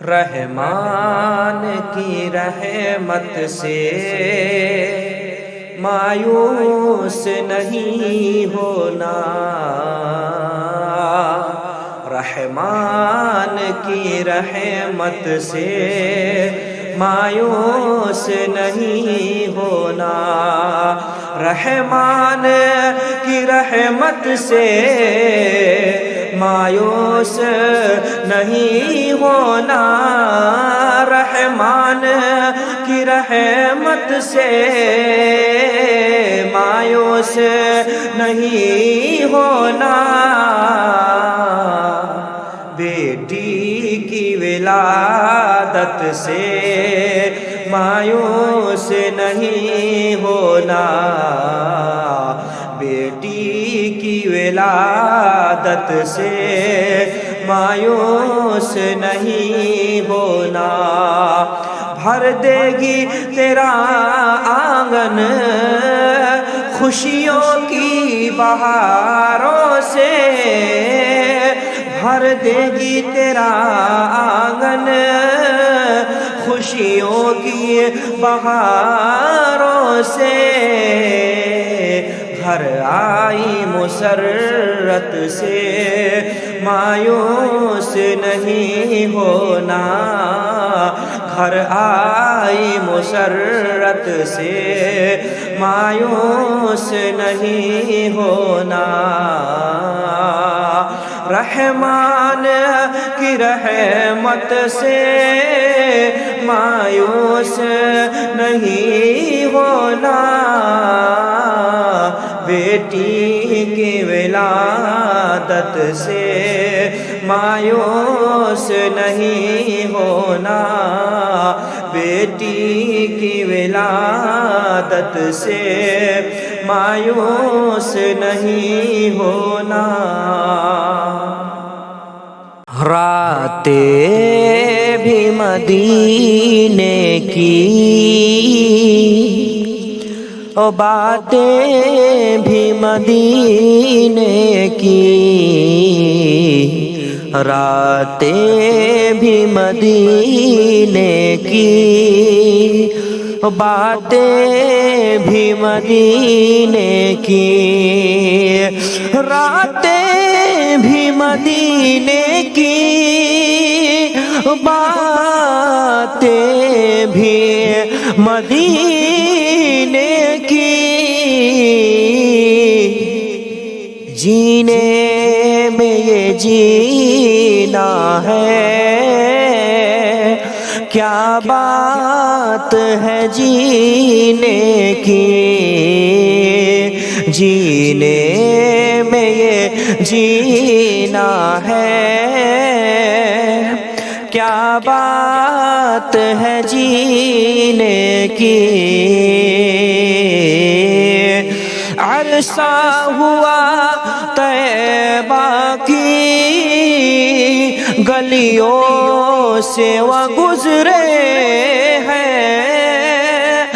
رحمان کی رحمت سے مایوس نہیں ہونا، رحمان کی رحمت سے مایوس نہیں ہونا، رحمان کی رحمت سے مایوس نہیں ہونا، رحمان کی رحمت سے مایوس نہیں ہونا، بیٹی کی ولادت سے مایوس نہیں ہونا، بیٹی کی ولادت سے مایوس نہیں ہونا، بھر دے گی تیرا آنگن خوشیوں کی بہاروں سے، بھر دے گی تیرا آنگن خوشیوں کی بہاروں سے، گھر آئی مسرت سے مایوس نہیں ہونا، گھر آئی مسرت سے مایوس نہیں ہونا، رحمان کی رحمت سے مایوس نہیں ہونا، بیٹی کی ولادت سے مایوس نہیں ہونا، بیٹی کی ولادت سے مایوس نہیں ہونا، راتیں بھی مدینے کی اور باتیں بھی مدینے کی، راتیں بھی مدینے کی، باتیں بھی مدینے کی، راتیں بھی مدینے کی، باتیں بھی مدینے کی، جینے میں یہ جینا ہے، کیا بات ہے جینے کی، جینے میں یہ جینا ہے، کیا بات ہے جینے کی، عرصہ ہوا طیبہ کی گلیوں سے وہ گزرے ہیں،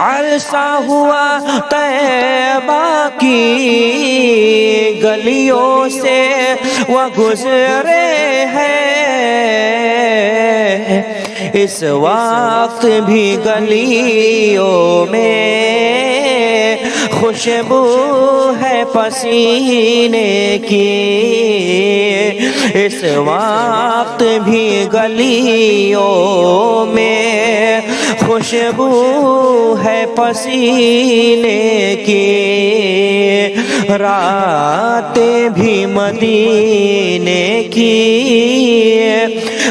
عرصہ ہوا طیبہ کی گلیوں سے وہ گزرے ہیں، اس وقت بھی گلیوں میں خوشبو ہے پسینے کی، اس وقت بھی گلیوں میں خوشبو ہے پسینے کی، راتیں بھی مدینے کی،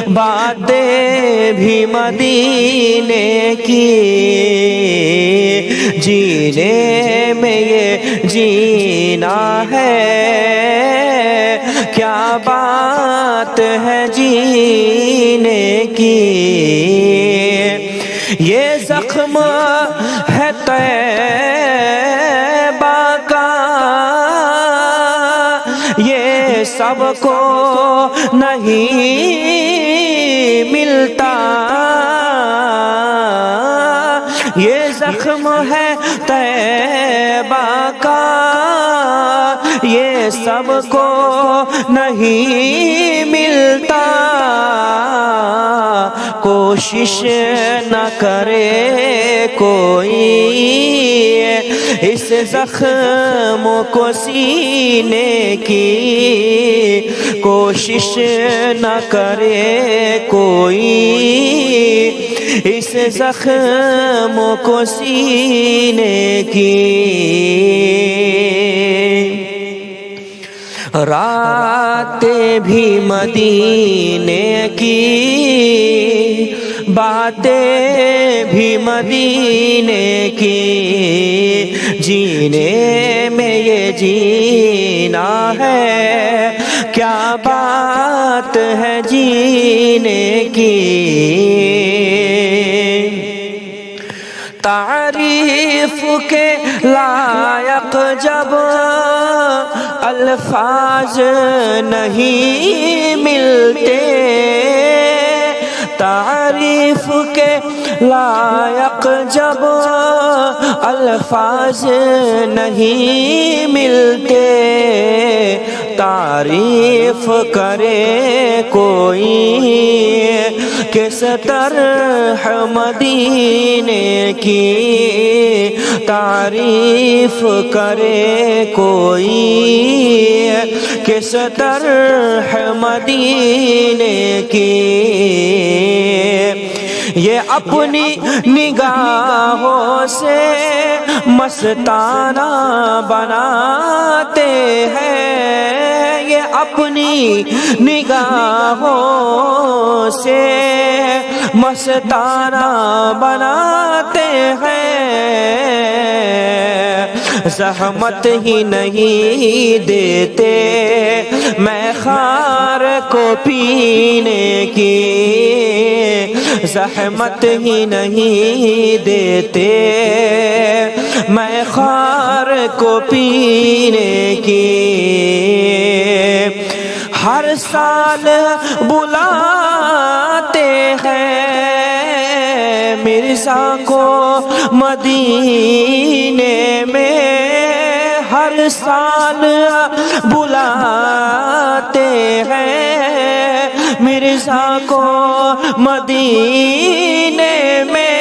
باتیں بھی مدینے کی، جینے میں یہ جینا ہے، کیا بات ہے جینے کی، یہ زخم ہے طیبہ کا، یہ سب کو نہیں ملتا، یہ زخم ہے طیبہ کا، یہ سب کو نہیں ملتا، کوشش نہ کرے کوئی اس زخم کو سینے کی، کوشش نہ کرے کوئی اس زخم کو سینے کی۔ راتیں بھی مدینے کی، باتیں بھی مدینے کی، جینے میں یہ جینا ہے، کیا بات ہے جینے کی۔ تعریف کے لائق جب الفاظ نہیں ملتے، تعریف کے لائق جب الفاظ نہیں ملتے، تعریف کرے کوئی کس طرح مدینے کی، تعریف کرے کوئی کس طرح مدینے کی۔ یہ اپنی نگاہوں سے مستانہ بناتے ہیں، یہ اپنی نگاہوں سے مستانہ بناتے ہیں، زحمت ہی نہیں دیتے میں خار کو پینے کی، زحمت ہی نہیں دیتے میں خار کو پینے کی۔ ہر سال بلاتے ہیں مرزا کو مدینے میں، ہر سال بلاتے ہیں مرزا کو مدینے میں،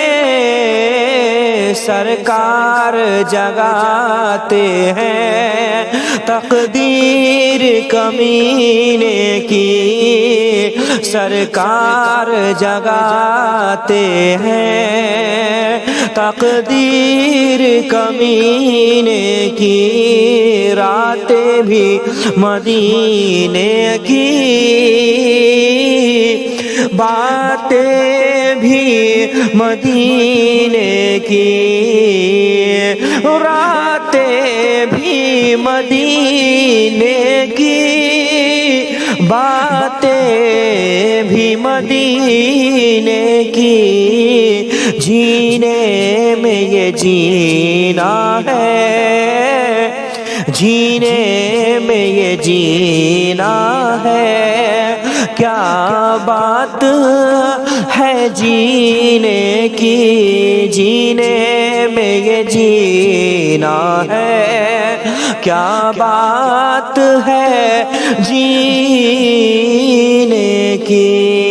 سرکار جگاتے ہیں تقدیر کمینے کی، سرکار جگاتے ہیں تقدیر کمینے کی، راتیں بھی مدینے کی، باتیں بھی مدینے کی، راتیں بھی مدینے کی، باتیں بھی مدینے کی، جینے میں یہ جینا ہے، جینے میں یہ جینا ہے، کیا بات ہے جینے کی، جینے میں یہ جینا ہے، کیا بات ہے جینے کی۔